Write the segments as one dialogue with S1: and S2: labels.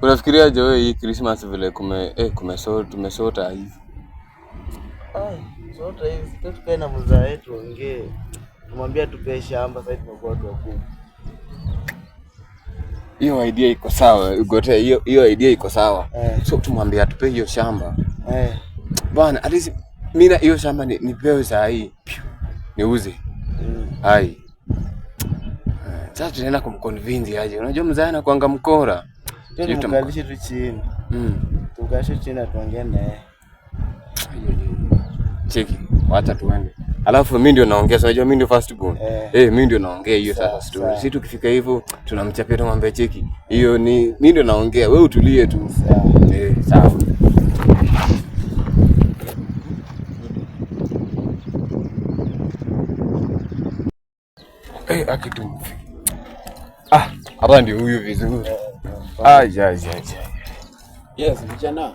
S1: Unafikiria je wewe hii Christmas vile tumesota hivi?
S2: Sota hivi tukae na mzaa wetu ongee. Tumwambia tupe shamba sasa tumekuwa watu wakubwa.
S1: Hiyo idea iko sawa. Ugote hiyo idea iko sawa. So tumwambia tupe hiyo shamba. Bwana, at least mimi na hiyo shamba nipewe saa hii. Niuze. Hai. Sasa tunaenda kumconvince aje. Unajua mzaa anakuanga mkora.
S2: Tukalishe tu chini. Tukalishe chini tuongee naye.
S1: Cheki, wacha tuende. Alafu mimi ndio naongea, unajua mimi ndio first born. Mimi ndio naongea hiyo sasa story. Sisi tukifika hivyo tunamchapia tumwambie cheki. Hiyo ni mimi ndio naongea, wewe utulie tu. Sawa. Akitu. Hapa ndio huyu vizuri.
S3: Yes, vijana.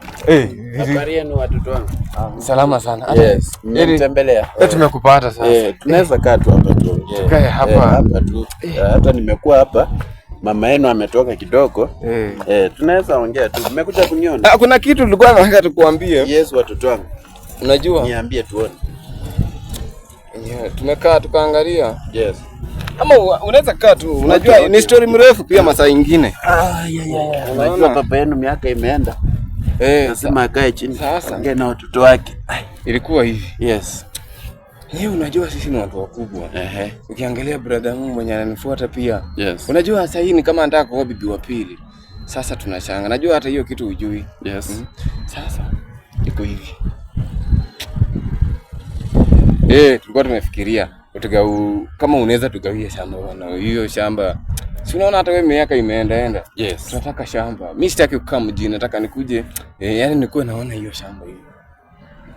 S3: Habari yenu watoto wangu?
S1: Salama sana.
S3: Yes, nimemtembelea.
S1: Tumekupata sasa.
S3: Tunaweza kaa tu hapa tu.
S1: Tukae hapa
S3: tu. Hata nimekuwa hapa. Mama yenu ametoka kidogo. Tunaweza ongea tu. Nimekuja kuniona.
S1: Kuna kitu nilikuwa nataka tukuambie.
S3: Yes, watoto wangu.
S1: Unajua?
S3: Niambie tuone.
S1: Tumekaa tukaangalia.
S3: Yes.
S1: Ama unaweza kaa tu. Unajua ni story mrefu pia masaa ingine.
S3: Unajua baba yenu miaka imeenda. Nasema akae chini.
S1: Sasa
S3: ongea na watoto wake.
S1: Ilikuwa hivi.
S3: Yes.
S1: Unajua sisi ni watu wakubwa. Ukiangalia brother yangu mwenye ananifuata pia.
S3: Yes.
S1: Unajua sasa hii ni kama anataka kuoa bibi wa pili. Sasa tunashanga. Najua hata hiyo kitu hujui.
S3: Yes.
S1: Sasa iko hivi. Tulikuwa tumefikiria kama unaweza tugawie shamba bwana. Hiyo shamba si unaona hata wewe miaka imeenda.
S3: Yes.
S1: Tunataka shamba. Mimi sitaki kukaa mjini, nataka nikuje yani nikuwe naona hiyo shamba hiyo.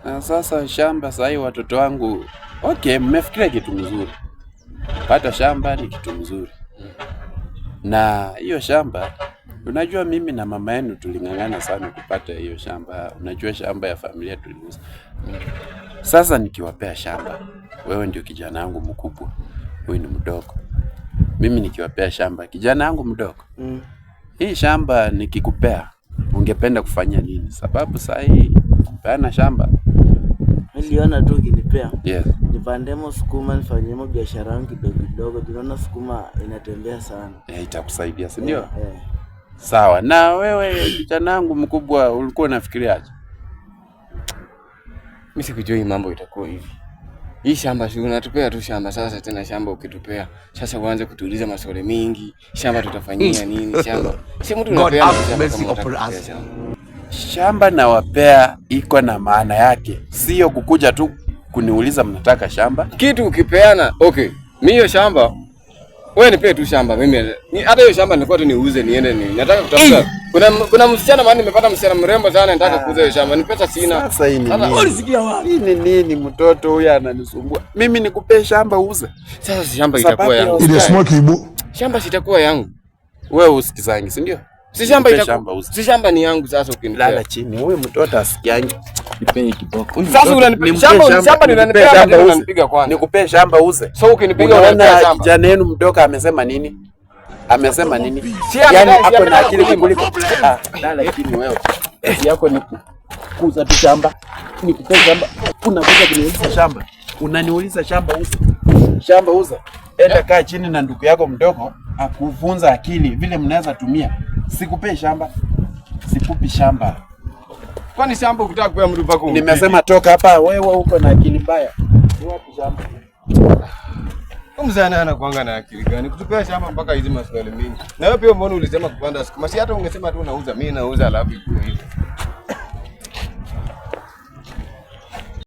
S3: Na sasa shamba sasa hii watoto wangu. Okay, mmefikiria kitu mzuri. Pata shamba ni kitu mzuri. Na hiyo shamba unajua mimi na mama yenu tulingangana sana kupata hiyo shamba. Unajua shamba ya familia tuliuza. Sasa nikiwapea shamba, wewe ndio kijana wangu mkubwa, wewe ni mdogo. Mimi nikiwapea shamba, kijana wangu mdogo. Hii shamba nikikupea, ungependa kufanya nini? Sababu sasa hii kupeana shamba.
S2: Niliona tu kinipea.
S3: Yes.
S2: Nipandemo sukuma nifanyemo biashara yangu kidogo. Tunaona sukuma inatembea sana.
S3: Itakusaidia, si ndio? Sawa. Na wewe kijana wangu mkubwa ulikuwa unafikiriaje?
S1: Mimi sikujua hii mambo itakuwa hivi. Hii shamba si unatupea tu shamba, sasa tena shamba ukitupea. Sasa uanze kutuuliza maswali mingi. Shamba tutafanyia nini shamba? Si mtu unapea
S3: shamba na wapea iko na maana yake. Sio kukuja tu kuniuliza mnataka shamba.
S1: Kitu ukipeana, okay. Mimi hiyo shamba wewe nipe tu shamba mimi. Hata hiyo shamba nilikuwa tu niuze niende nini. Nataka kutafuta. Kuna msichana maana nimepata msichana mrembo sana nataka kuuza hiyo shamba. Ni pesa sina.
S3: Sasa hii ni nini? Ulisikia wapi? Hii ni nini mtoto huyu ananisumbua? Mimi nikupe shamba uuze.
S1: Sasa shamba itakuwa yangu.
S4: Ile smoke ibu.
S1: Shamba sitakuwa yangu.
S3: Wewe usikizangi, si ndio?
S1: Si shamba itakuwa. Si shamba ni yangu sasa ukinipea.
S3: Lala chini. Huyu mtoto asikiangi. Nipeni kiboko.
S1: Sasa unanipa shamba unanipea shamba unanipiga kwanza.
S3: Nikupe shamba uuze.
S1: So ukinipiga unanipa shamba.
S3: Kijana yenu mtoka amesema nini? Amesema nini? Yaani hapo na akili kuliko. Lala chini wewe. Yako ni kuuza tu shamba. Nikupe shamba. Unakuja kuniuliza shamba. Unaniuliza shamba uza. Shamba uza. Enda kaa chini na ndugu yako mdogo akufunza akili vile mnaweza tumia. Sikupe shamba. Sikupi shamba.
S1: Kwani shamba ukitaka kupewa mtu pako?
S3: Nimesema toka hapa, wewe uko na akili mbaya. Ni wapi shamba?
S1: Mzee anakuanga na akili gani? Kutupea shamba mpaka hizi maswali mingi. Na wewe pia mbona ulisema kupanda sukuma? Si hata ungesema tu unauza, mimi nauza alafu iko hivi.